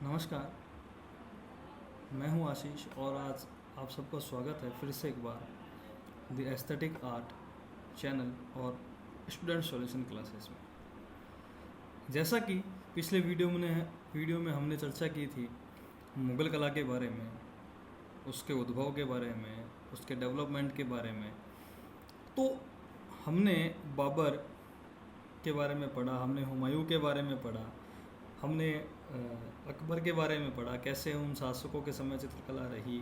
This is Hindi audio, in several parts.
नमस्कार। मैं हूं आशीष और आज आप सबका स्वागत है फिर से एक बार द एस्थेटिक आर्ट चैनल और स्टूडेंट सॉल्यूशन क्लासेस में। जैसा कि पिछले वीडियो में हमने चर्चा की थी मुग़ल कला के बारे में, उसके उद्भव के बारे में, उसके डेवलपमेंट के बारे में। तो हमने बाबर के बारे में पढ़ा, हमने हुमायूं के बारे में पढ़ा, हमने अकबर के बारे में पढ़ा, कैसे उन शासकों के समय चित्रकला रही,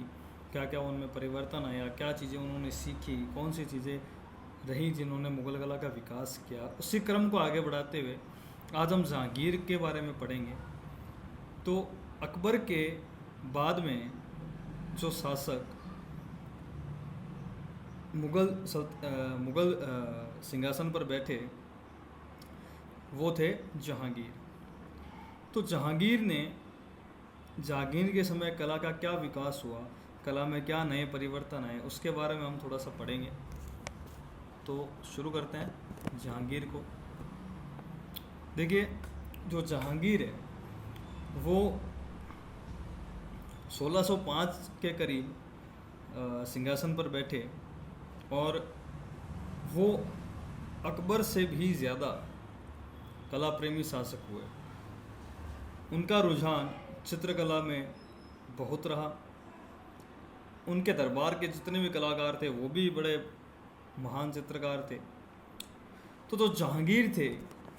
क्या क्या उनमें परिवर्तन आया, क्या चीज़ें उन्होंने सीखी, कौन सी चीज़ें रही जिन्होंने मुग़ल कला का विकास किया। उसी क्रम को आगे बढ़ाते हुए आज हम जहांगीर के बारे में पढ़ेंगे। तो अकबर के बाद में जो शासक मुग़ल सिंहासन पर बैठे वो थे जहांगीर। तो जहांगीर के समय कला का क्या विकास हुआ, कला में क्या नए परिवर्तन आए, उसके बारे में हम थोड़ा सा पढ़ेंगे। तो शुरू करते हैं जहांगीर को। देखिए, जो जहांगीर है वो 1605 के करीब सिंहासन पर बैठे और वो अकबर से भी ज़्यादा कला प्रेमी शासक हुए। उनका रुझान चित्रकला में बहुत रहा। उनके दरबार के जितने भी कलाकार थे वो भी बड़े महान चित्रकार थे। तो जो जहांगीर थे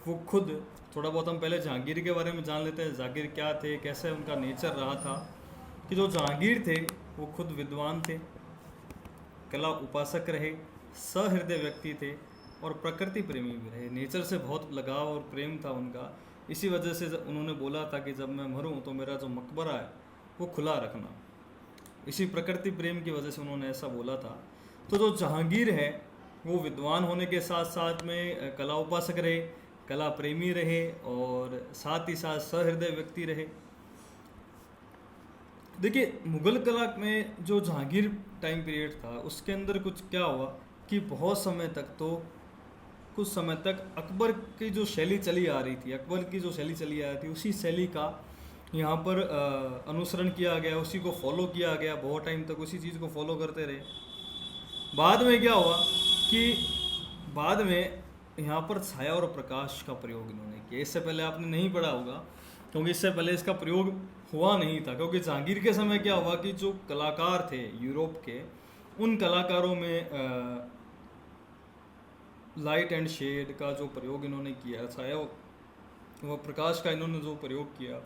वो खुद, थोड़ा बहुत हम पहले जहांगीर के बारे में जान लेते हैं। जहांगीर क्या थे, कैसे उनका नेचर रहा था। कि जो जहांगीर थे वो खुद विद्वान थे, कला उपासक रहे, सहृदय व्यक्ति थे और प्रकृति प्रेमी भी रहे। नेचर से बहुत लगाव और प्रेम था उनका। इसी वजह से उन्होंने बोला था कि जब मैं मरूं तो मेरा जो मकबरा है वो खुला रखना। इसी प्रकृति प्रेम की वजह से उन्होंने ऐसा बोला था। तो जो जहांगीर है वो विद्वान होने के साथ साथ में कला उपासक रहे, कला प्रेमी रहे और साथ ही साथ सहृदय व्यक्ति रहे। देखिए, मुग़ल कला में जो जहांगीर टाइम पीरियड था उसके अंदर कुछ क्या हुआ कि कुछ समय तक अकबर की जो शैली चली आ रही थी, उसी शैली का यहाँ पर अनुसरण किया गया, उसी को फॉलो किया गया। बहुत टाइम तक उसी चीज़ को फॉलो करते रहे। बाद में क्या हुआ कि बाद में यहाँ पर छाया और प्रकाश का प्रयोग इन्होंने किया। इससे पहले आपने नहीं पढ़ा होगा क्योंकि इससे पहले इसका प्रयोग हुआ नहीं था। क्योंकि जहांगीर के समय क्या हुआ कि जो कलाकार थे यूरोप के, उन कलाकारों में लाइट एंड शेड का जो प्रयोग इन्होंने किया, छाया व प्रकाश का इन्होंने जो प्रयोग किया,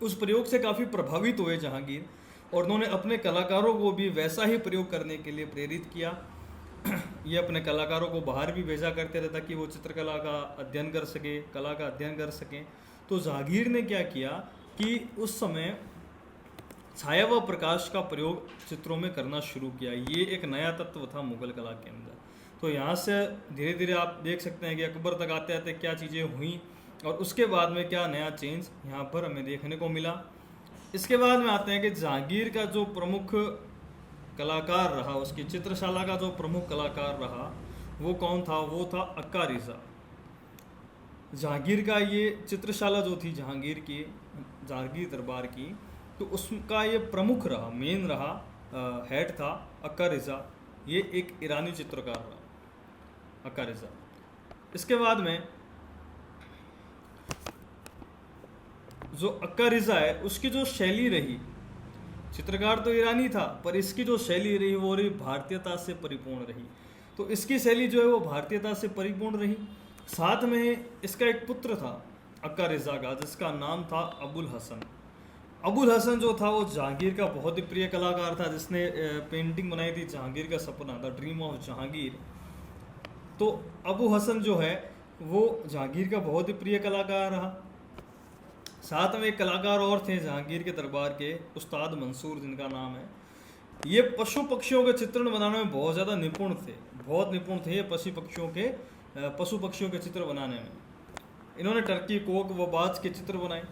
उस प्रयोग से काफ़ी प्रभावित हुए जहांगीर और उन्होंने अपने कलाकारों को भी वैसा ही प्रयोग करने के लिए प्रेरित किया। ये अपने कलाकारों को बाहर भी भेजा करते थे ताकि वो चित्रकला का अध्ययन कर सके, कला का अध्ययन कर सकें। तो जहांगीर ने क्या किया कि उस समय छाया व प्रकाश का प्रयोग चित्रों में करना शुरू किया। ये एक नया तत्व था मुग़ल कला के अंदर। तो यहाँ से धीरे धीरे आप देख सकते हैं कि अकबर तक आते आते क्या चीज़ें हुई और उसके बाद में क्या नया चेंज यहाँ पर हमें देखने को मिला। इसके बाद में आते हैं कि जहांगीर का जो प्रमुख कलाकार रहा, उसकी चित्रशाला का जो प्रमुख कलाकार रहा वो कौन था? वो था अक्का रिज़ा। जहांगीर का ये चित्रशाला जो थी जहांगीर दरबार की, तो उसका ये प्रमुख रहा, मेन रहा, हेड था अक्का रिज़ा। ये एक ईरानी चित्रकार रहा अक्का रिज़ा। इसके बाद में जो अक्का रिज़ा है उसकी जो शैली रही, चित्रकार तो ईरानी था पर इसकी जो शैली रही वो रही भारतीयता से परिपूर्ण रही। तो इसकी शैली जो है वो भारतीयता से परिपूर्ण रही। साथ में इसका एक पुत्र था अक्का रिज़ा का, जिसका नाम था अबुल हसन। अबुल हसन जो था वो जहांगीर का बहुत ही प्रिय कलाकार था, जिसने पेंटिंग बनाई थी जहांगीर का सपना, द ड्रीम ऑफ जहांगीर। तो अबू हसन जो है वो जहांगीर का बहुत ही प्रिय कलाकार रहा। साथ में एक कलाकार और थे जहांगीर के दरबार के, उस्ताद मंसूर जिनका नाम है। ये पशु पक्षियों के चित्रण बनाने में बहुत ज़्यादा निपुण थे। ये पशु पक्षियों के चित्र बनाने में इन्होंने टर्की, कोक व बाज के चित्र बनाए।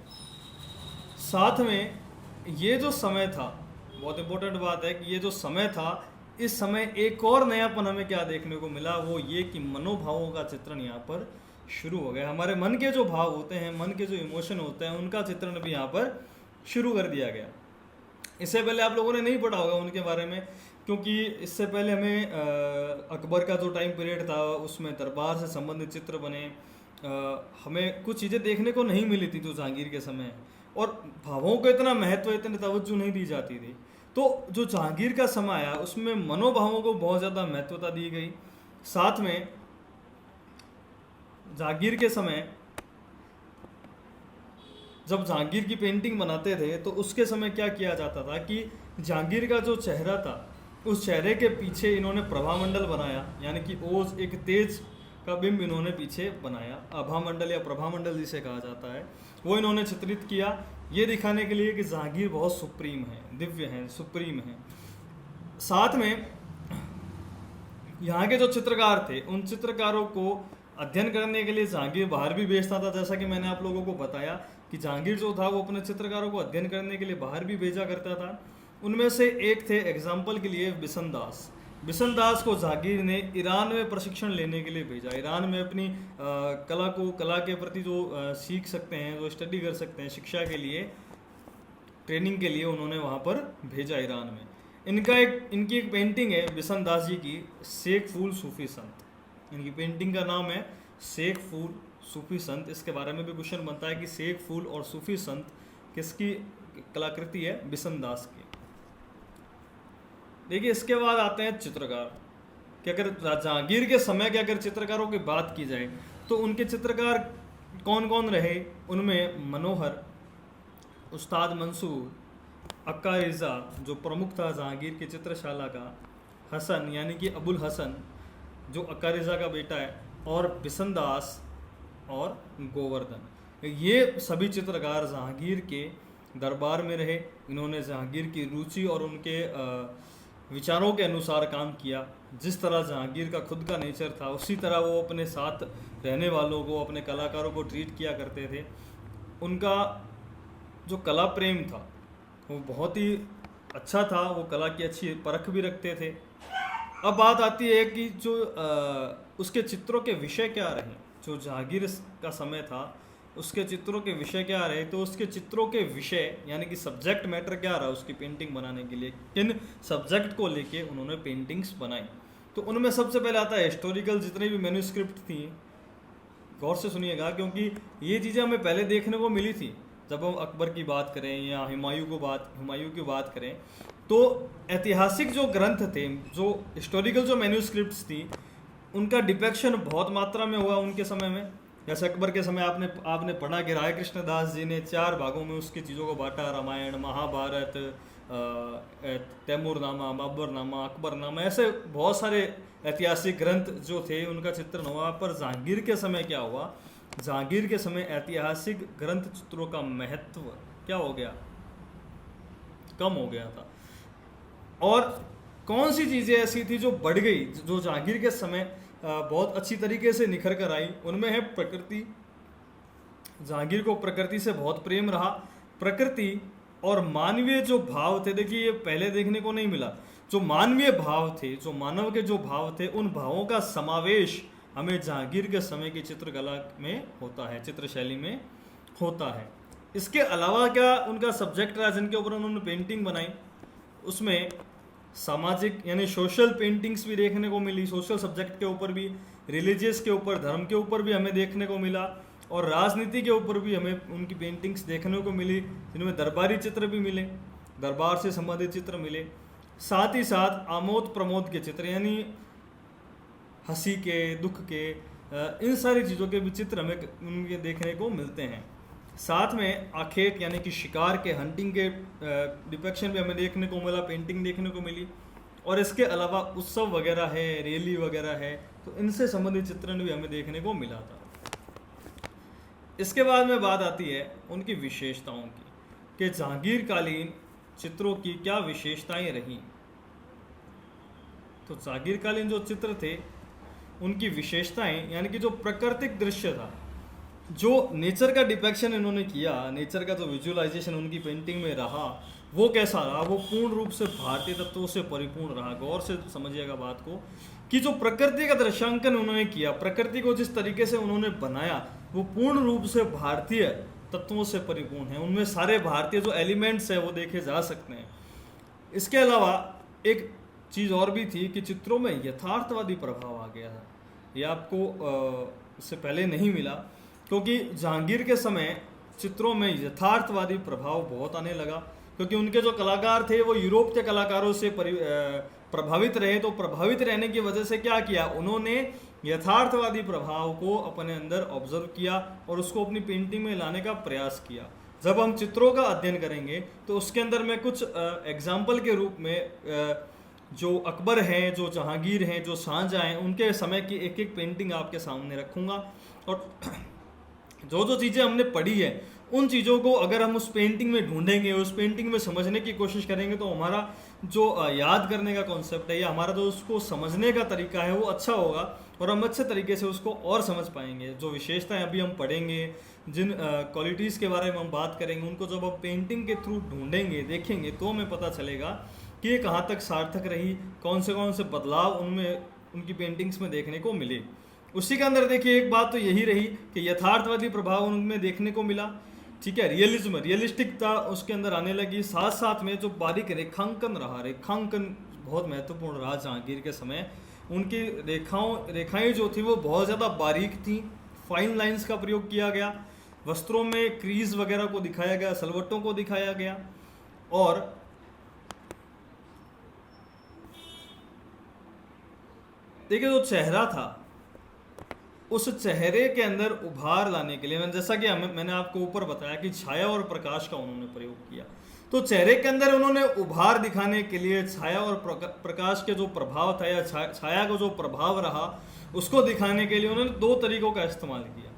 साथ में ये जो समय था, बहुत इंपॉर्टेंट बात है कि ये जो समय था, इस समय एक और नयापन हमें क्या देखने को मिला, वो ये कि मनोभावों का चित्रण यहाँ पर शुरू हो गया। हमारे मन के जो भाव होते हैं, मन के जो इमोशन होते हैं, उनका चित्रण भी यहाँ पर शुरू कर दिया गया। इससे पहले आप लोगों ने नहीं पढ़ा होगा उनके बारे में, क्योंकि इससे पहले हमें अकबर का जो टाइम पीरियड था उसमें दरबार से संबंधित चित्र बने, हमें कुछ चीज़ें देखने को नहीं मिली थी जो जहांगीर के समय है, और भावों को इतना महत्व, इतनी तवज्जो नहीं दी जाती थी। तो जो जहांगीर का समय आया उसमें मनोभावों को बहुत ज़्यादा महत्वता दी गई। साथ में जहांगीर के समय जब जहांगीर की पेंटिंग बनाते थे तो उसके समय क्या किया जाता था कि जहांगीर का जो चेहरा था उस चेहरे के पीछे इन्होंने प्रभामंडल बनाया, यानी कि ओज, एक तेज का बिंब इन्होंने पीछे बनाया, आभामंडल या प्रभामंडल जिसे कहा जाता है, वो इन्होंने चित्रित किया, ये दिखाने के लिए कि जहांगीर बहुत सुप्रीम है, दिव्य है, सुप्रीम है। साथ में यहाँ के जो चित्रकार थे उन चित्रकारों को अध्ययन करने के लिए जहांगीर बाहर भी भेजता था। जैसा कि मैंने आप लोगों को बताया कि जहांगीर जो था वो अपने चित्रकारों को अध्ययन करने के लिए बाहर भी भेजा करता था। उनमें से एक थे, एग्जाम्पल के लिए, बिशन दास। बिशन दास को जहांगीर ने ईरान में प्रशिक्षण लेने के लिए भेजा। ईरान में अपनी कला के प्रति जो सीख सकते हैं, जो स्टडी कर सकते हैं, शिक्षा के लिए, ट्रेनिंग के लिए उन्होंने वहाँ पर भेजा ईरान में। इनकी एक पेंटिंग है बिशन दास जी की, शेख फूल सूफी संत। इनकी पेंटिंग का नाम है शेख फूल सूफी संत। इसके बारे में भी क्वेश्चन बनता है कि शेख फूल और सूफी संत किसकी कलाकृति है? बिशन दास की। देखिए, इसके बाद आते हैं चित्रकार कि अगर जहांगीर के समय के अगर चित्रकारों की बात की जाए तो उनके चित्रकार कौन कौन रहे? उनमें मनोहर, उस्ताद मंसूर, अक्का रिज़ा जो प्रमुख था जहांगीर की चित्रशाला का, हसन यानी कि अबुल हसन जो अक्का रिज़ा का बेटा है, और बिशन दास और गोवर्धन। ये सभी चित्रकार जहांगीर के दरबार में रहे। इन्होंने जहांगीर की रुचि और उनके विचारों के अनुसार काम किया। जिस तरह जहांगीर का खुद का नेचर था उसी तरह वो अपने साथ रहने वालों को, अपने कलाकारों को ट्रीट किया करते थे। उनका जो कला प्रेम था वो बहुत ही अच्छा था, वो कला की अच्छी परख भी रखते थे। अब बात आती है कि जो उसके चित्रों के विषय क्या रहे। जो जहांगीर का समय था उसके चित्रों के विषय क्या रहे, तो उसके चित्रों के विषय यानी कि सब्जेक्ट मैटर क्या रहा उसकी पेंटिंग बनाने के लिए, किन सब्जेक्ट को लेके उन्होंने पेंटिंग्स बनाई। तो उनमें सबसे पहले आता है हिस्टोरिकल, जितने भी मैन्युस्क्रिप्ट थी, गौर से सुनिएगा क्योंकि ये चीज़ें हमें पहले देखने को मिली थी। जब हम अकबर की बात करें या हुमायूं की बात करें तो ऐतिहासिक जो ग्रंथ थे, जो हिस्टोरिकल जो मैन्युस्क्रिप्ट्स थी, उनका डिपेक्शन बहुत मात्रा में हुआ उनके समय में। जैसे अकबर के समय आपने पढ़ा कि राय कृष्ण दास जी ने 4 भागों में उसकी चीज़ों को बांटा, रामायण, महाभारत, तैमूरनामा, बाबरनामा, अकबरनामा, ऐसे बहुत सारे ऐतिहासिक ग्रंथ जो थे उनका चित्रण हुआ। पर जहांगीर के समय क्या हुआ? जहांगीर के समय ऐतिहासिक ग्रंथ चित्रों का महत्व क्या हो गया? कम हो गया था। और कौन सी चीज़ें ऐसी थी जो बढ़ गई, जो जहांगीर के समय बहुत अच्छी तरीके से निखर कर आई? उनमें है प्रकृति। जहांगीर को प्रकृति से बहुत प्रेम रहा। प्रकृति और मानवीय जो भाव थे, देखिए ये पहले देखने को नहीं मिला। जो मानवीय भाव थे, जो मानव के जो भाव थे, उन भावों का समावेश हमें जहांगीर के समय की चित्रकला में होता है, चित्रशैली में होता है। इसके अलावा क्या उनका सब्जेक्ट रहा जिनके ऊपर उन्होंने पेंटिंग बनाई? उसमें सामाजिक यानी सोशल पेंटिंग्स भी देखने को मिली, सोशल सब्जेक्ट के ऊपर भी, रिलीजियस के ऊपर, धर्म के ऊपर भी हमें देखने को मिला, और राजनीति के ऊपर भी हमें उनकी पेंटिंग्स देखने को मिली, जिनमें दरबारी चित्र भी मिले, दरबार से संबंधित चित्र मिले। साथ ही साथ आमोद प्रमोद के चित्र यानी हंसी के, दुख के, इन सारी चीज़ों के भी चित्र हमें उनके देखने को मिलते हैं। साथ में आखेट यानी कि शिकार के, हंटिंग के डिपेक्शन भी हमें देखने को मिला, पेंटिंग देखने को मिली। और इसके अलावा उत्सव वगैरह है, रैली वगैरह है, तो इनसे संबंधित चित्रण भी हमें देखने को मिला था। इसके बाद में बात आती है उनकी विशेषताओं की कि जहांगीरकालीन चित्रों की क्या विशेषताएं रहीं। तो जहांगीरकालीन जो चित्र थे उनकी विशेषताएं यानी कि जो प्राकृतिक दृश्य था, जो नेचर का डिपेक्शन इन्होंने किया, नेचर का जो विजुअलाइजेशन उनकी पेंटिंग में रहा, वो कैसा रहा? वो पूर्ण रूप से भारतीय तत्वों से परिपूर्ण रहा। गौर से समझिएगा बात को कि जो प्रकृति का दृश्यांकन उन्होंने किया, प्रकृति को जिस तरीके से उन्होंने बनाया, वो पूर्ण रूप से भारतीय तत्वों से परिपूर्ण है, उनमें सारे भारतीय जो एलिमेंट्स हैं वो देखे जा सकते हैं। इसके अलावा एक चीज़ और भी थी कि चित्रों में यथार्थवादी प्रभाव आ गया था। ये आपको इससे पहले नहीं मिला, क्योंकि जहांगीर के समय चित्रों में यथार्थवादी प्रभाव बहुत आने लगा, क्योंकि उनके जो कलाकार थे वो यूरोप के कलाकारों से प्रभावित रहे। तो प्रभावित रहने की वजह से क्या किया, उन्होंने यथार्थवादी प्रभाव को अपने अंदर ऑब्जर्व किया और उसको अपनी पेंटिंग में लाने का प्रयास किया। जब हम चित्रों का अध्ययन करेंगे तो उसके अंदर मैं कुछ एग्जाम्पल के रूप में जो अकबर हैं, जो जहांगीर हैं, जो शाहजहाँ हैं, उनके समय की एक एक पेंटिंग आपके सामने रखूँगा। और जो जो चीज़ें हमने पढ़ी है उन चीज़ों को अगर हम उस पेंटिंग में ढूंढेंगे, उस पेंटिंग में समझने की कोशिश करेंगे, तो हमारा जो याद करने का कॉन्सेप्ट है या हमारा जो उसको समझने का तरीका है वो अच्छा होगा और हम अच्छे तरीके से उसको और समझ पाएंगे। जो विशेषताएं अभी हम पढ़ेंगे, जिन क्वालिटीज़ के बारे में हम बात करेंगे, उनको जब हम पेंटिंग के थ्रू ढूंढेंगे, देखेंगे, तो हमें पता चलेगा कि ये कहाँ तक सार्थक रही, कौन से बदलाव उनमें उनकी पेंटिंग्स में देखने को मिले। उसी के अंदर देखिए एक बात तो यही रही कि यथार्थवादी प्रभाव उनमें देखने को मिला, ठीक है। रियलिज्म, रियलिस्टिकता उसके अंदर आने लगी। साथ साथ में जो बारीक रेखांकन रहा, रेखांकन बहुत महत्वपूर्ण रहा जहांगीर के समय। उनकी रेखाएं जो थी वो बहुत ज़्यादा बारीक थी, फाइन लाइंस का प्रयोग किया गया, वस्त्रों में क्रीज वगैरह को दिखाया गया, सलवटों को दिखाया गया। और देखिए जो चेहरा था, उस चेहरे के अंदर उभार लाने के लिए, जैसा कि मैंने आपको ऊपर बताया कि छाया और प्रकाश का उन्होंने प्रयोग किया, तो चेहरे के अंदर उन्होंने उभार दिखाने के लिए छाया और प्रकाश के जो प्रभाव था या छाया का जो प्रभाव रहा उसको दिखाने के लिए उन्होंने दो तरीकों का इस्तेमाल किया।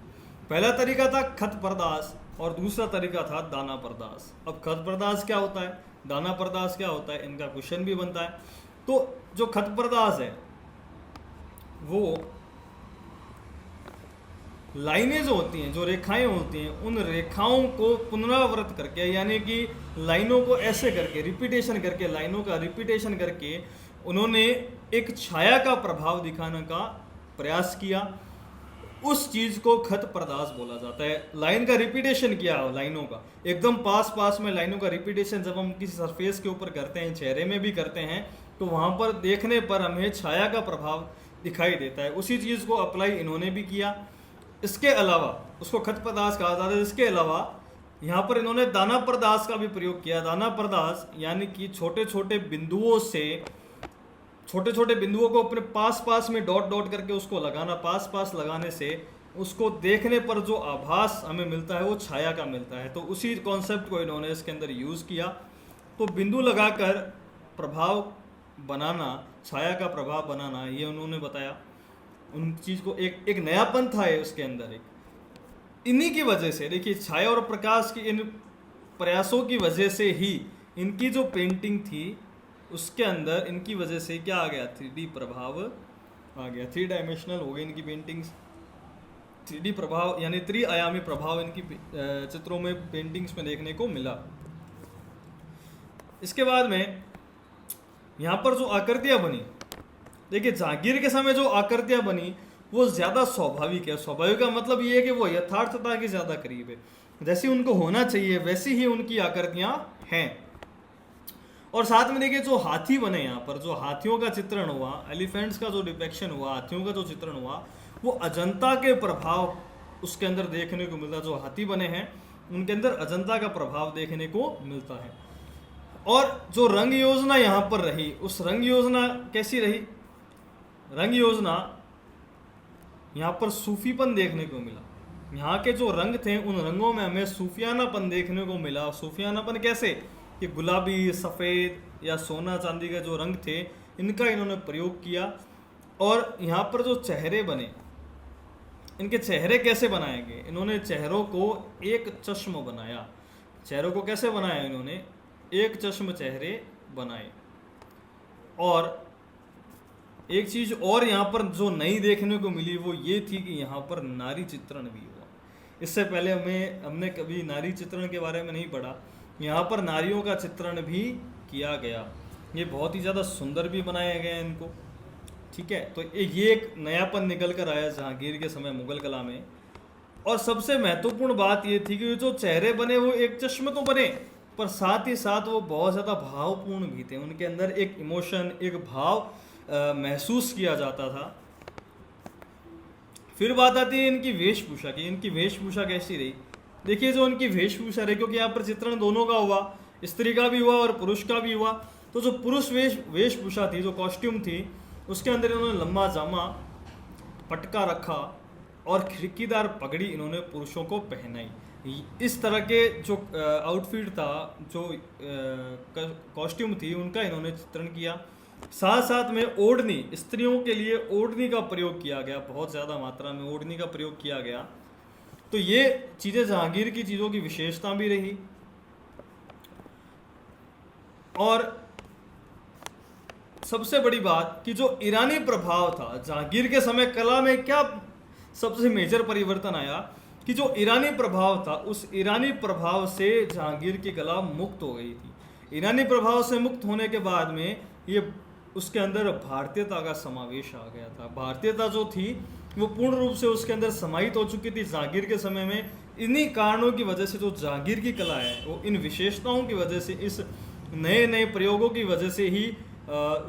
पहला तरीका था खत परदास और दूसरा तरीका था दाना परदास। अब खत परदास क्या होता है, दाना परदास क्या होता है, इनका क्वेश्चन भी बनता है। तो जो खत परदास है वो लाइनें जो होती हैं, जो रेखाएं होती हैं, उन रेखाओं को पुनरावृत करके, यानी कि लाइनों को ऐसे करके रिपीटेशन करके, लाइनों का रिपीटेशन करके उन्होंने एक छाया का प्रभाव दिखाने का प्रयास किया। उस चीज़ को खत परदास बोला जाता है। लाइन का रिपीटेशन किया, लाइनों का एकदम पास पास में लाइनों का रिपीटेशन जब हम किसी सरफेस के ऊपर करते हैं, चेहरे में भी करते हैं, तो वहाँ पर देखने पर हमें छाया का प्रभाव दिखाई देता है। उसी चीज़ को अप्लाई इन्होंने भी किया। इसके अलावा उसको खत परदास कहा जाता है। इसके अलावा यहाँ पर इन्होंने दाना परदास का भी प्रयोग किया। दाना परदास यानी कि छोटे छोटे बिंदुओं से, छोटे छोटे बिंदुओं को अपने पास पास में डॉट डॉट करके उसको लगाना, पास पास लगाने से उसको देखने पर जो आभास हमें मिलता है वो छाया का मिलता है। तो उसी कॉन्सेप्ट को इन्होंने इसके अंदर यूज़ किया। तो बिंदु लगाकर प्रभाव बनाना, छाया का प्रभाव बनाना, ये उन्होंने बताया। उन चीज़ को एक नयापन था उसके अंदर। एक इन्हीं की वजह से देखिए छाया और प्रकाश की इन प्रयासों की वजह से ही इनकी जो पेंटिंग थी उसके अंदर इनकी वजह से क्या आ गया, 3D प्रभाव आ गया, 3 डायमेंशनल हो गई इनकी पेंटिंग्स। 3D प्रभाव यानी त्रिआयामी प्रभाव इनकी चित्रों में, पेंटिंग्स में देखने को मिला। इसके बाद में यहाँ पर जो आकृतियाँ बनी, देखिए जहांगीर के समय जो आकृतियाँ बनी वो ज़्यादा स्वाभाविक है। स्वाभाविक का मतलब ये है कि वो यथार्थता के ज़्यादा करीब है, जैसी उनको होना चाहिए वैसी ही उनकी आकृतियाँ हैं। और साथ में देखिए जो हाथी बने, यहाँ पर जो हाथियों का चित्रण हुआ, एलिफेंट्स का जो डिपिक्शन हुआ, हाथियों का जो चित्रण हुआ, वो अजंता के प्रभाव उसके अंदर देखने को मिलता। जो हाथी बने हैं उनके अंदर अजंता का प्रभाव देखने को मिलता है। और जो रंग योजना यहाँ पर रही, उस रंग योजना कैसी रही, रंग योजना यहाँ पर सूफीपन देखने को मिला। यहाँ के जो रंग थे उन रंगों में हमें सूफियानापन देखने को मिला। सूफियानापन कैसे कि गुलाबी, सफ़ेद या सोना चांदी के जो रंग थे इनका इन्होंने प्रयोग किया। और यहाँ पर जो चेहरे बने, इनके चेहरे कैसे बनाए गए, इन्होंने चेहरों को एक चश्म बनाया। चेहरों को कैसे बनाया, इन्होंने एक चश्म चेहरे बनाए। और एक चीज़ और यहाँ पर जो नई देखने को मिली वो ये थी कि यहाँ पर नारी चित्रण भी हुआ। इससे पहले हमने कभी नारी चित्रण के बारे में नहीं पढ़ा। यहाँ पर नारियों का चित्रण भी किया गया। ये बहुत ही ज़्यादा सुंदर भी बनाया गया इनको, ठीक है। तो ये एक नयापन निकल कर आया जहांगीर के समय मुगल कला में। और सबसे महत्वपूर्ण बात ये थी कि जो चेहरे बने वो एक चश्मे तो बने, पर साथ ही साथ वो बहुत ज़्यादा भावपूर्ण भी थे। उनके अंदर एक इमोशन, एक भाव महसूस किया जाता था। फिर बात आती है इनकी वेशभूषा की। इनकी वेशभूषा कैसी रही? देखिए, जो इनकी वेशभूषा रही, क्योंकि यहाँ पर चित्रण दोनों का हुआ, स्त्री का भी हुआ और पुरुष का भी हुआ, तो जो पुरुष वेशभूषा थी, जो कॉस्ट्यूम थी, उसके अंदर इन्होंने लंबा जामा, पटका रखा और खिड़कीदार पगड़ी इन्होंने पुरुषों को पहनाई। इस तरह के जो आउटफिट था, जो कॉस्ट्यूम थी, उनका इन्होंने चित्रण किया। साथ साथ में ओढ़नी, स्त्रियों के लिए ओढ़नी का प्रयोग किया गया, बहुत ज़्यादा मात्रा में ओढ़नी का प्रयोग किया गया। तो ये चीज़ें जहांगीर की चीज़ों की विशेषता भी रही। और सबसे बड़ी बात कि जो ईरानी प्रभाव था जहांगीर के समय, कला में क्या सबसे मेजर परिवर्तन आया कि जो ईरानी प्रभाव था, उस ईरानी प्रभाव से जहांगीर की कला मुक्त हो गई थी। ईरानी प्रभाव से मुक्त होने के बाद में ये उसके अंदर भारतीयता का समावेश आ गया था। भारतीयता जो थी वो पूर्ण रूप से उसके अंदर समाहित हो चुकी थी जहांगीर के समय में। इन्हीं कारणों की वजह से जो जहांगीर की कला है, वो इन विशेषताओं की वजह से, इस नए नए प्रयोगों की वजह से ही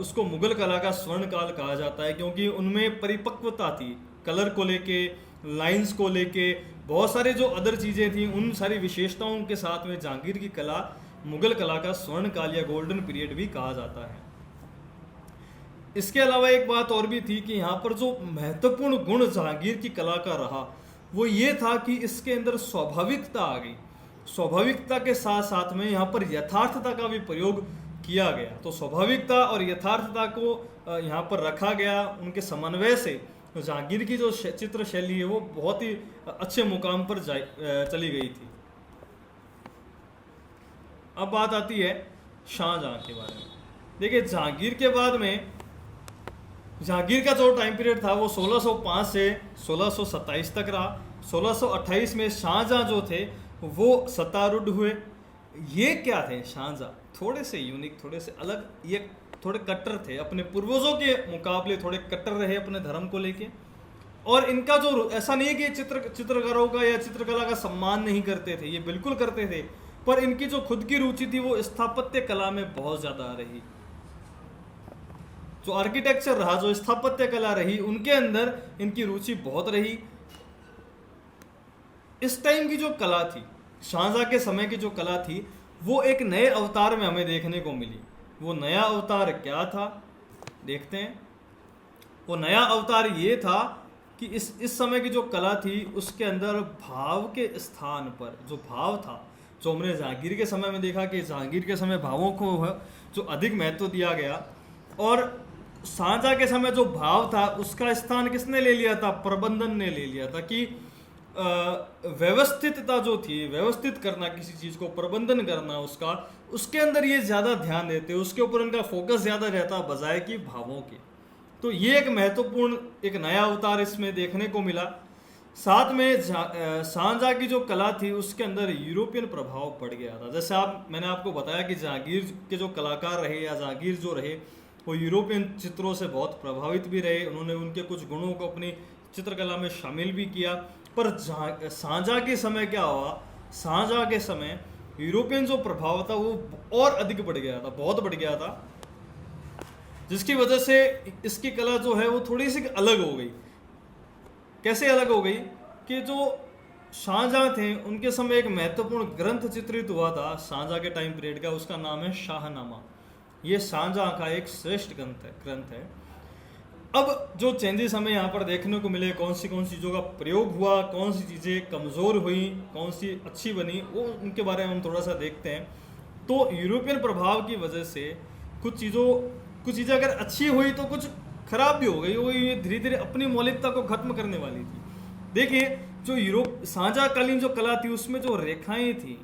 उसको मुगल कला का स्वर्ण काल कहा जाता है, क्योंकि उनमें परिपक्वता थी, कलर को लेके, लाइंस को लेके, बहुत सारे जो अदर चीज़ें थी, उन सारी विशेषताओं के साथ में जहांगीर की कला मुगल कला का स्वर्ण काल या गोल्डन पीरियड भी कहा जाता है। इसके अलावा एक बात और भी थी कि यहाँ पर जो महत्वपूर्ण गुण जहांगीर की कला का रहा वो ये था कि इसके अंदर स्वाभाविकता आ गई। स्वाभाविकता के साथ साथ में यहाँ पर यथार्थता का भी प्रयोग किया गया। तो स्वाभाविकता और यथार्थता को यहाँ पर रखा गया। उनके समन्वय से जहांगीर की जो चित्र शैली है वो बहुत ही अच्छे मुकाम पर चली गई थी। अब बात आती है शाहजहां के बारे में। देखिए, जहांगीर के बाद में जहांगीर का जो टाइम पीरियड था वो 1605 से 1627 तक रहा। 1628 में शाहजहां जो थे वो सत्तारूढ़ हुए। ये क्या थे शाहजहां? थोड़े से यूनिक, थोड़े से अलग, ये थोड़े कट्टर थे, अपने पूर्वजों के मुकाबले थोड़े कट्टर रहे अपने धर्म को लेके। और इनका जो, ऐसा नहीं है कि चित्रकारों का या चित्रकला का सम्मान नहीं करते थे, ये बिल्कुल करते थे, पर इनकी जो खुद की रुचि थी वो स्थापत्य कला में बहुत ज़्यादा रही। जो आर्किटेक्चर रहा, जो स्थापत्य कला रही, उनके अंदर इनकी रुचि बहुत रही। इस टाइम की जो कला थी, शाहजहां के समय की जो कला थी, वो एक नए अवतार में हमें देखने को मिली। वो नया अवतार क्या था देखते हैं। वो नया अवतार ये था कि इस समय की जो कला थी उसके अंदर भाव के स्थान पर जो भाव था, जो हमने जहांगीर के समय में देखा कि जहांगीर के समय भावों को जो अधिक महत्व दिया गया, और शाहजहां के समय जो भाव था उसका स्थान किसने ले लिया था? प्रबंधन ने ले लिया था। कि व्यवस्थितता जो थी, व्यवस्थित करना किसी चीज़ को, प्रबंधन करना उसका, उसके अंदर ये ज़्यादा ध्यान देते, उसके ऊपर उनका फोकस ज़्यादा रहता बजाय कि भावों के। तो ये एक महत्वपूर्ण, एक नया अवतार इसमें देखने को मिला। साथ में शाहजहां की जो कला थी उसके अंदर यूरोपियन प्रभाव पड़ गया था। जैसे मैंने आपको बताया कि जहांगीर के जो कलाकार रहे या जहांगीर जो रहे वो यूरोपियन चित्रों से बहुत प्रभावित भी रहे। उन्होंने उनके कुछ गुणों को अपनी चित्रकला में शामिल भी किया। पर शाहजहां के समय क्या हुआ? शाहजहां के समय यूरोपियन जो प्रभाव था वो और अधिक बढ़ गया था, बहुत बढ़ गया था, जिसकी वजह से इसकी कला जो है वो थोड़ी सी अलग हो गई। कैसे अलग हो गई? कि जो शाहजहां थे उनके समय एक महत्वपूर्ण ग्रंथ चित्रित हुआ था शाहजहां के टाइम पीरियड का, उसका नाम है शाहनामा। ये शाहजहां का एक श्रेष्ठ ग्रंथ है। अब जो चेंजेस हमें यहाँ पर देखने को मिले, कौन सी चीज़ों का प्रयोग हुआ, कौन सी चीज़ें कमज़ोर हुई, कौन सी अच्छी बनी, वो उनके बारे में हम थोड़ा सा देखते हैं। तो यूरोपियन प्रभाव की वजह से कुछ चीज़ें अगर अच्छी हुई तो कुछ खराब भी हो गई। वो ये धीरे धीरे अपनी मौलिकता को खत्म करने वाली थी। देखिए, जो शाहजहांकालीन जो कला थी उसमें जो रेखाएं थी,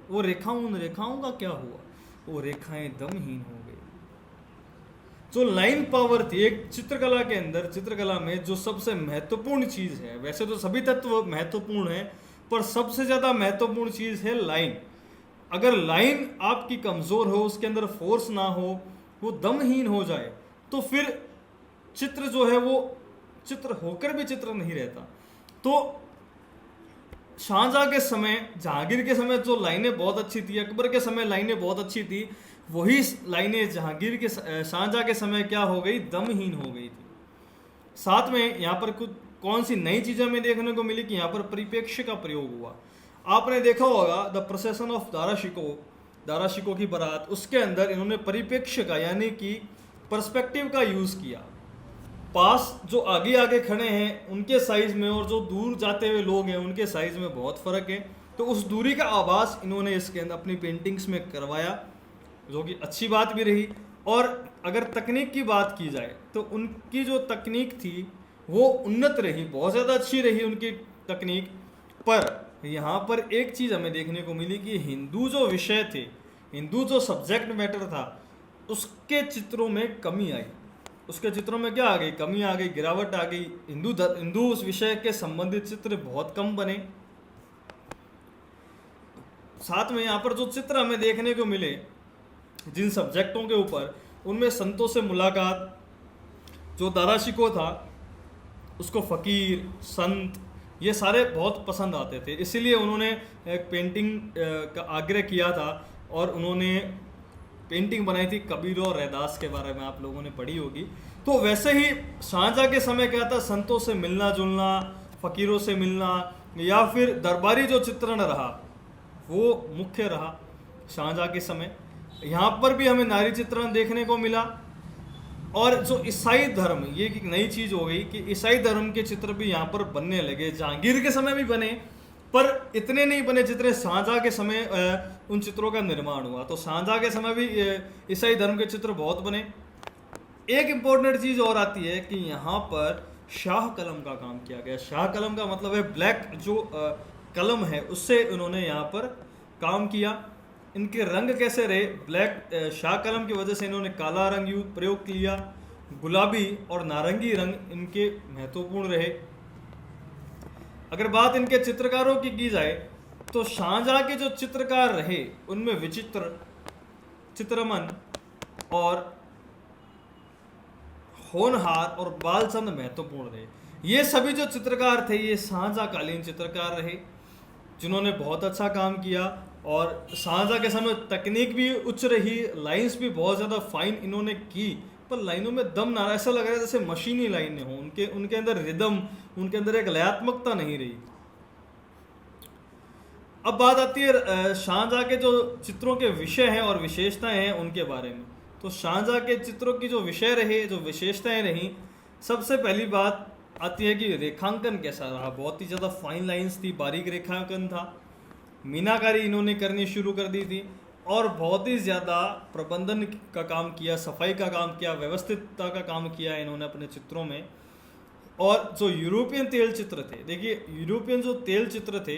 वो रेखाओं का क्या हुआ? वो रेखाएं दमहीन हो गई। जो लाइन पावर थी एक चित्रकला के अंदर, चित्रकला में जो सबसे महत्वपूर्ण चीज़ है, वैसे तो सभी तत्व महत्वपूर्ण है, पर सबसे ज़्यादा महत्वपूर्ण चीज़ है लाइन। अगर लाइन आपकी कमज़ोर हो, उसके अंदर फोर्स ना हो, वो दमहीन हो जाए, तो फिर चित्र जो है वो चित्र होकर भी चित्र नहीं रहता। तो शाहजहां के समय, जहांगीर के समय जो लाइनें बहुत अच्छी थी, अकबर के समय लाइनें बहुत अच्छी थी, वही लाइनें जहांगीर के शाहजहां के समय क्या हो गई, दमहीन हो गई थी। साथ में यहाँ पर कुछ कौन सी नई चीजें हमें देखने को मिली कि यहाँ पर परिप्रेक्ष्य का प्रयोग हुआ। आपने देखा होगा the procession of Dara Shikoh की बारात, उसके अंदर इन्होंने परिप्रेक्ष्य का यानी कि पर्सपेक्टिव का यूज किया। पास जो आगे आगे खड़े हैं उनके साइज में और जो दूर जाते हुए लोग हैं उनके साइज में बहुत फर्क है, तो उस दूरी का आभास इन्होंने इसके अंदर अपनी पेंटिंग्स में करवाया, जो कि अच्छी बात भी रही। और अगर तकनीक की बात की जाए तो उनकी जो तकनीक थी वो उन्नत रही, बहुत ज़्यादा अच्छी रही उनकी तकनीक। पर यहाँ पर एक चीज़ हमें देखने को मिली कि हिंदू जो विषय थे, हिंदू जो सब्जेक्ट मैटर था, उसके चित्रों में कमी आई। उसके चित्रों में क्या आ गई, कमी आ गई, गिरावट आ गई। हिंदू उस विषय के संबंधित चित्र बहुत कम बने। साथ में यहाँ पर जो चित्र हमें देखने को मिले जिन सब्जेक्टों के ऊपर, उनमें संतों से मुलाकात, जो दारा शिको था उसको फ़कीर, संत, ये सारे बहुत पसंद आते थे, इसीलिए उन्होंने एक पेंटिंग का आग्रह किया था और उन्होंने पेंटिंग बनाई थी कबीर और रैदास के बारे में, आप लोगों ने पढ़ी होगी। तो वैसे ही शाहजहां के समय क्या था, संतों से मिलना जुलना, फ़कीरों से मिलना, या फिर दरबारी जो चित्रण रहा वो मुख्य रहा शाहजहां के समय। यहाँ पर भी हमें नारी चित्रण देखने को मिला। और जो ईसाई धर्म, ये एक नई चीज़ हो गई कि ईसाई धर्म के चित्र भी यहाँ पर बनने लगे। जहांगीर के समय भी बने पर इतने नहीं बने जितने शाहजहां के समय उन चित्रों का निर्माण हुआ। तो शाहजहां के समय भी ईसाई धर्म के चित्र बहुत बने। एक इम्पोर्टेंट चीज़ और आती है कि यहाँ पर शाह कलम का काम किया गया। शाह कलम का मतलब है ब्लैक जो कलम है उससे उन्होंने यहाँ पर काम किया। इनके रंग कैसे रहे, ब्लैक शाह कलम की वजह से इन्होंने काला रंग प्रयोग किया, गुलाबी और नारंगी रंग इनके महत्वपूर्ण रहे। अगर बात इनके चित्रकारों की जाए तो शाहजहां के जो चित्रकार रहे उनमें विचित्र, चित्रमन और होनहार और बालचंद महत्वपूर्ण रहे। ये सभी जो चित्रकार थे ये शाहजहां कालीन चित्रकार रहे जिन्होंने बहुत अच्छा काम किया। और शाहजहां के समय तकनीक भी उच्च रही, लाइंस भी बहुत ज़्यादा फाइन इन्होंने की, पर लाइनों में दम ना, ऐसा लग रहा है जैसे मशीनी लाइनें हों, उनके अंदर रिदम, उनके अंदर एक लयात्मकता नहीं रही। अब बात आती है शाहजहां के जो चित्रों के विषय हैं और विशेषताएं हैं उनके बारे में। तो शाहजहां के चित्रों की जो विषय रहे, जो विशेषताएं रही, सबसे पहली बात आती है कि रेखांकन कैसा रहा। बहुत ही ज़्यादा फाइन लाइंस थी, बारीक रेखांकन था, मीनाकारी इन्होंने करनी शुरू कर दी थी और बहुत ही ज़्यादा प्रबंधन का काम किया, सफाई का काम किया, व्यवस्थितता का काम किया इन्होंने अपने चित्रों में। और जो यूरोपियन तेल चित्र थे, देखिए यूरोपियन जो तेल चित्र थे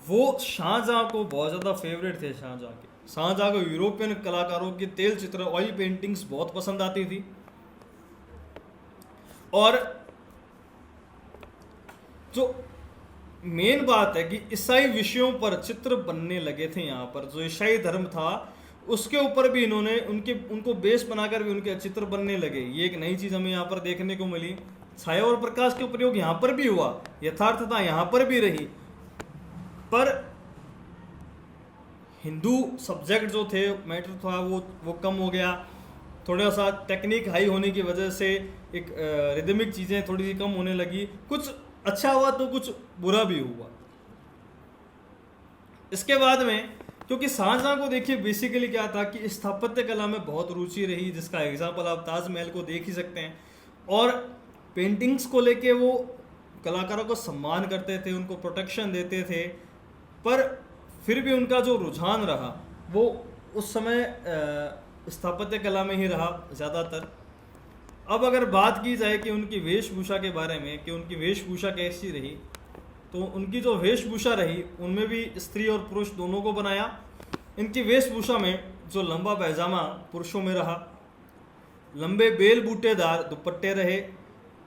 वो शाहजहां को बहुत ज़्यादा फेवरेट थे। शाहजहां को यूरोपियन कलाकारों के तेल चित्र, ऑयल पेंटिंग्स बहुत पसंद आती थी। और जो मेन बात है कि ईसाई विषयों पर चित्र बनने लगे थे। यहाँ पर जो ईसाई धर्म था उसके ऊपर भी इन्होंने उनको बेस बनाकर भी उनके चित्र बनने लगे। ये एक नई चीज़ हमें यहाँ पर देखने को मिली। छाया और प्रकाश के प्रयोग यहाँ पर भी हुआ, यथार्थता यहाँ पर भी रही, पर हिंदू सब्जेक्ट जो थे, मैटर था, वो कम हो गया। थोड़ा सा टेक्निक हाई होने की वजह से एक रिदमिक चीज़ें थोड़ी सी कम होने लगी। कुछ अच्छा हुआ तो कुछ बुरा भी हुआ। इसके बाद में क्योंकि शाहजहां को देखिए बेसिकली क्या था कि स्थापत्य कला में बहुत रुचि रही, जिसका एग्जाम्पल आप ताजमहल को देख ही सकते हैं। और पेंटिंग्स को लेके वो कलाकारों को सम्मान करते थे, उनको प्रोटेक्शन देते थे, पर फिर भी उनका जो रुझान रहा वो उस समय स्थापत्य कला में ही रहा ज़्यादातर। अब अगर बात की जाए कि उनकी वेशभूषा के बारे में कि उनकी वेशभूषा कैसी रही, तो उनकी जो वेशभूषा रही उनमें भी स्त्री और पुरुष दोनों को बनाया। इनकी वेशभूषा में जो लंबा पैजामा पुरुषों में रहा, लंबे बेल बूटेदार दुपट्टे रहे।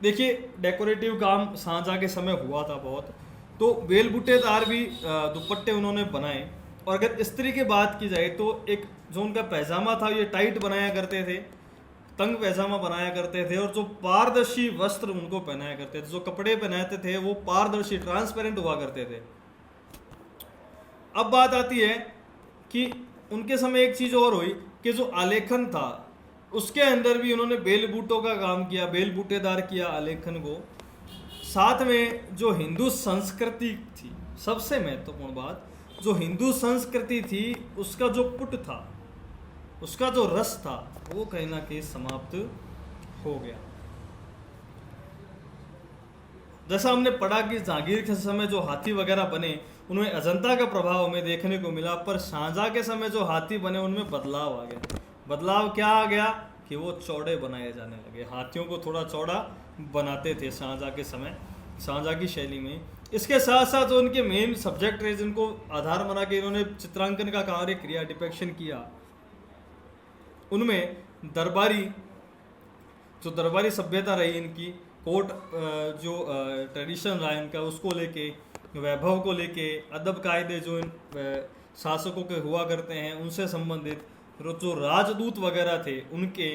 देखिए डेकोरेटिव काम शाहजहां के समय हुआ था बहुत, तो बेल बूटेदार भी दुपट्टे उन्होंने बनाए। और अगर स्त्री की बात की जाए तो एक जो उनका पैजामा था ये टाइट बनाया करते थे, तंग पैजामा बनाया करते थे, और जो पारदर्शी वस्त्र उनको पहनाया करते थे, जो कपड़े पहनाते थे वो पारदर्शी ट्रांसपेरेंट हुआ करते थे। अब बात आती है कि उनके समय एक चीज़ और हुई कि जो आलेखन था उसके अंदर भी उन्होंने बेल बूटों का काम किया, बेल बूटेदार किया आलेखन को। साथ में जो हिंदू संस्कृति थी, सबसे महत्वपूर्ण बात, जो हिंदू संस्कृति थी उसका जो पुट था, उसका जो रस था, वो कहीं ना कहीं समाप्त हो गया। जैसा हमने पढ़ा कि जहांगीर के समय जो हाथी वगैरह बने उनमें अजंता का प्रभाव हमें देखने को मिला, पर शाहजहां के समय जो हाथी बने उनमें बदलाव आ गया। बदलाव क्या आ गया कि वो चौड़े बनाए जाने लगे, हाथियों को थोड़ा चौड़ा बनाते थे शाहजहां के समय, शाहजहां की शैली में। इसके साथ साथ जो उनके मेन सब्जेक्ट रहे जिनको आधार बना के इन्होंने चित्रांकन का कार्य किया, डिपेक्शन किया, उनमें दरबारी, जो दरबारी सभ्यता रही इनकी, कोर्ट जो ट्रेडिशन रहा इनका, उसको लेके, वैभव को लेके, अदब कायदे जो इन शासकों के हुआ करते हैं उनसे संबंधित, जो राजदूत वगैरह थे उनके,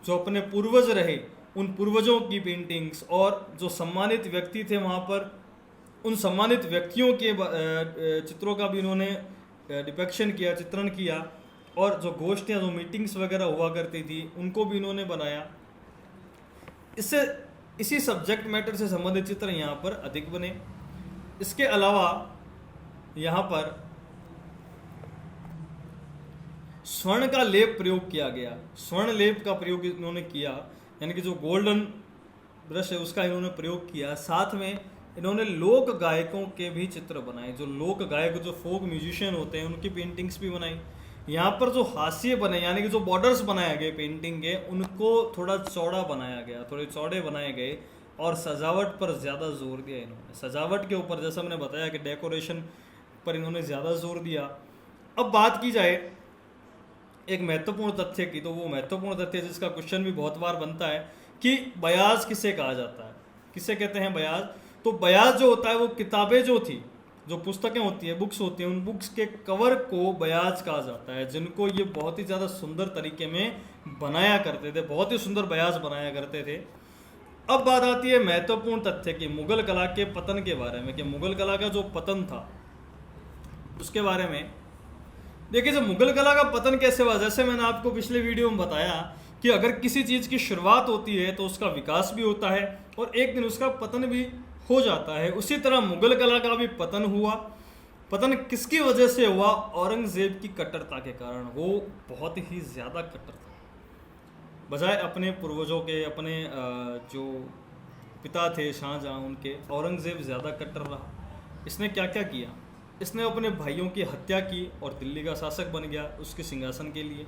जो अपने पूर्वज रहे उन पूर्वजों की पेंटिंग्स, और जो सम्मानित व्यक्ति थे वहाँ पर उन सम्मानित व्यक्तियों के चित्रों का भी इन्होंने डिपेक्शन किया, चित्रण किया। और जो गोष्ठियाँ, जो मीटिंग्स वगैरह हुआ करती थी उनको भी इन्होंने बनाया। इससे इसी सब्जेक्ट मैटर से संबंधित चित्र यहाँ पर अधिक बने। इसके अलावा यहाँ पर स्वर्ण का लेप प्रयोग किया गया, स्वर्ण लेप का प्रयोग इन्होंने किया, यानी कि जो गोल्डन ब्रश है उसका इन्होंने प्रयोग किया। साथ में इन्होंने लोक गायकों के भी चित्र बनाए, जो लोक गायक, जो फोक म्यूजिशियन होते हैं उनकी पेंटिंग्स भी बनाई। यहाँ पर जो हाशिए बने, यानी कि जो बॉर्डर्स बनाए गए पेंटिंग के, उनको थोड़ा चौड़ा बनाया गया, थोड़े चौड़े बनाए गए, और सजावट पर ज़्यादा जोर दिया इन्होंने। सजावट के ऊपर, जैसा मैंने बताया कि डेकोरेशन पर इन्होंने ज़्यादा जोर दिया। अब बात की जाए एक महत्वपूर्ण तथ्य की, तो वो महत्वपूर्ण तथ्य जिसका क्वेश्चन भी बहुत बार बनता है कि बयाज किसे कहा जाता है, किसे कहते हैं बयाज। तो बयाज जो होता है वो किताबें जो थी, जो पुस्तकें होती हैं, बुक्स होती हैं, उन बुक्स के कवर को बयाज कहा जाता है, जिनको ये बहुत ही ज़्यादा सुंदर तरीके में बनाया करते थे, बहुत ही सुंदर बयाज बनाया करते थे। अब बात आती है महत्वपूर्ण तथ्य की, मुगल कला के पतन के बारे में, कि मुगल कला का जो पतन था उसके बारे में। देखिए, जब मुगल कला का पतन कैसे हुआ, जैसे मैंने आपको पिछले वीडियो में बताया कि अगर किसी चीज़ की शुरुआत होती है तो उसका विकास भी होता है और एक दिन उसका पतन भी हो जाता है। उसी तरह मुगल कला का भी पतन हुआ। पतन किसकी वजह से हुआ? औरंगजेब की कट्टरता के कारण। वो बहुत ही ज़्यादा कट्टर था, बजाय अपने पूर्वजों के, अपने जो पिता थे शाहजहां उनके, औरंगजेब ज़्यादा कट्टर रहा। इसने क्या क्या किया? इसने अपने भाइयों की हत्या की और दिल्ली का शासक बन गया उसके सिंहासन के लिए।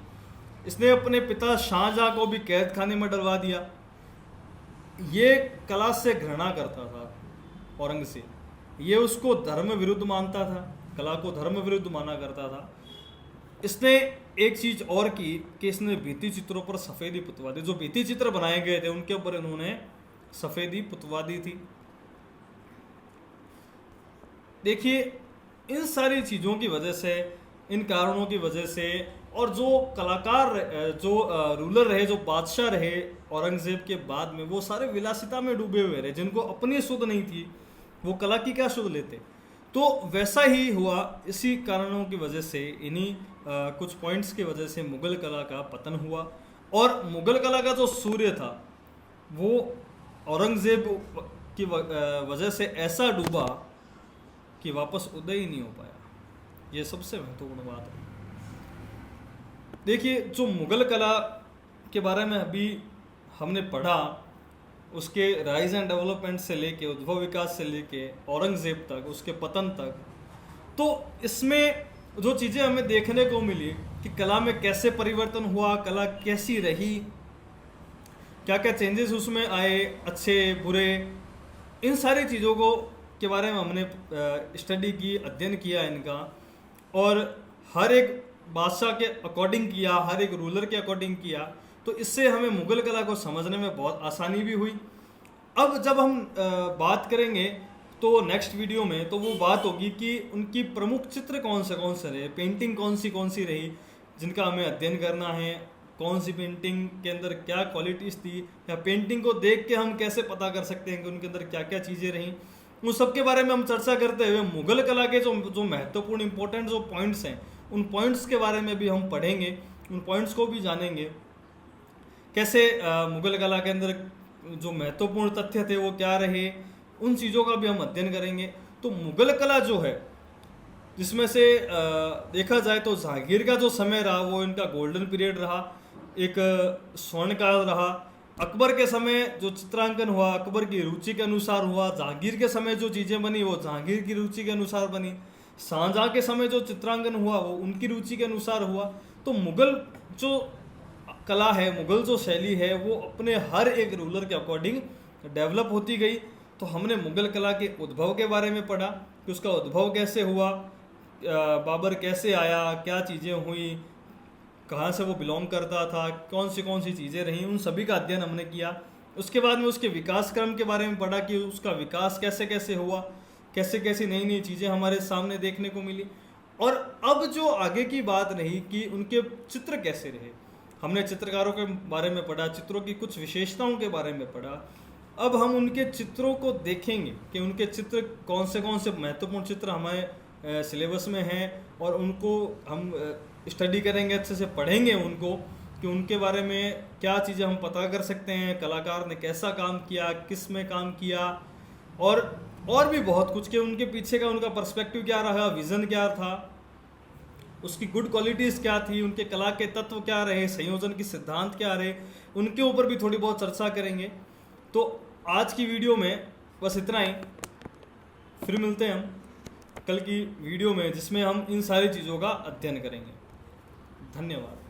इसने अपने पिता शाहजहां को भी कैद खाने में डलवा दिया। ये कला से घृणा करता था औरंगजेब, ये उसको धर्म विरुद्ध मानता था, कला को धर्म विरुद्ध माना करता था। इसने एक चीज़ और की कि इसने भित्ति चित्रों पर सफ़ेदी पुतवा दी। जो भित्ति चित्र बनाए गए थे उनके ऊपर इन्होंने सफ़ेदी पुतवा दी थी। देखिए, इन सारी चीज़ों की वजह से, इन कारणों की वजह से, और जो कलाकार, जो रूलर रहे, जो बादशाह रहे औरंगजेब के बाद में, वो सारे विलासिता में डूबे हुए रहे। जिनको अपनी सुध नहीं थी वो कला की क्या सुध लेते। तो वैसा ही हुआ। इसी कारणों की वजह से, इन्हीं कुछ पॉइंट्स की वजह से मुगल कला का पतन हुआ। और मुगल कला का जो सूर्य था वो औरंगजेब की वजह से ऐसा डूबा कि वापस उदय ही नहीं हो पाया। ये सबसे महत्वपूर्ण बात है। देखिए, जो मुगल कला के बारे में अभी हमने पढ़ा, उसके राइज एंड डेवलपमेंट से लेके, उद्भव विकास से लेके औरंगजेब तक, उसके पतन तक, तो इसमें जो चीज़ें हमें देखने को मिली कि कला में कैसे परिवर्तन हुआ, कला कैसी रही, क्या क्या चेंजेस उसमें आए, अच्छे बुरे, इन सारी चीज़ों को के बारे में हमने स्टडी की, अध्ययन किया इनका, और हर एक बादशाह के अकॉर्डिंग किया, हर एक रूलर के अकॉर्डिंग किया। तो इससे हमें मुगल कला को समझने में बहुत आसानी भी हुई। अब जब हम बात करेंगे तो नेक्स्ट वीडियो में, तो वो बात होगी कि उनकी प्रमुख चित्र कौन से रहे, पेंटिंग कौन सी रही जिनका हमें अध्ययन करना है, कौन सी पेंटिंग के अंदर क्या क्वालिटीज़ थी, या पेंटिंग को देख के हम कैसे पता कर सकते हैं कि उनके अंदर क्या क्या चीज़ें रहीं। उन सब के बारे में हम चर्चा करते हुए मुगल कला के जो महत्वपूर्ण इंपॉर्टेंट जो पॉइंट्स हैं, उन पॉइंट्स के बारे में भी हम पढ़ेंगे, उन पॉइंट्स को भी जानेंगे। कैसे मुगल कला के अंदर जो महत्वपूर्ण तथ्य थे वो क्या रहे, उन चीज़ों का भी हम अध्ययन करेंगे। तो मुगल कला जो है, जिसमें से देखा जाए तो जहांगीर का जो समय रहा वो इनका गोल्डन पीरियड रहा, एक स्वर्णकाल रहा। अकबर के समय जो चित्रांकन हुआ अकबर की रुचि के अनुसार हुआ, जहांगीर के समय जो चीज़ें बनी वो जहांगीर की रुचि के अनुसार बनी, शाहजहाँ के समय जो चित्रांकन हुआ वो उनकी रुचि के अनुसार हुआ। तो मुगल जो कला है, मुगल जो शैली है, वो अपने हर एक रूलर के अकॉर्डिंग डेवलप होती गई। तो हमने मुगल कला के उद्भव के बारे में पढ़ा कि उसका उद्भव कैसे हुआ, बाबर कैसे आया, क्या चीज़ें हुई, कहाँ से वो बिलोंग करता था, कौन सी चीज़ें रहीं, उन सभी का अध्ययन हमने किया। उसके बाद में उसके विकास क्रम के बारे में पढ़ा कि उसका विकास कैसे कैसे हुआ, कैसे कैसी नई नई चीज़ें हमारे सामने देखने को मिली। और अब जो आगे की बात रही कि उनके चित्र कैसे रहे, हमने चित्रकारों के बारे में पढ़ा, चित्रों की कुछ विशेषताओं के बारे में पढ़ा। अब हम उनके चित्रों को देखेंगे कि उनके चित्र कौन से महत्वपूर्ण चित्र हमारे सिलेबस में हैं, और उनको हम स्टडी करेंगे, अच्छे से पढ़ेंगे उनको कि उनके बारे में क्या चीज़ें हम पता कर सकते हैं, कलाकार ने कैसा काम किया, किस में काम किया, और भी बहुत कुछ, कि उनके पीछे का उनका पर्सपेक्टिव क्या रहा, विज़न क्या था, उसकी गुड क्वालिटीज़ क्या थी, उनके कला के तत्व क्या रहे, संयोजन की सिद्धांत क्या रहे, उनके ऊपर भी थोड़ी बहुत चर्चा करेंगे। तो आज की वीडियो में बस इतना ही, फिर मिलते हैं हम कल की वीडियो में, जिसमें हम इन सारी चीज़ों का अध्ययन करेंगे। धन्यवाद।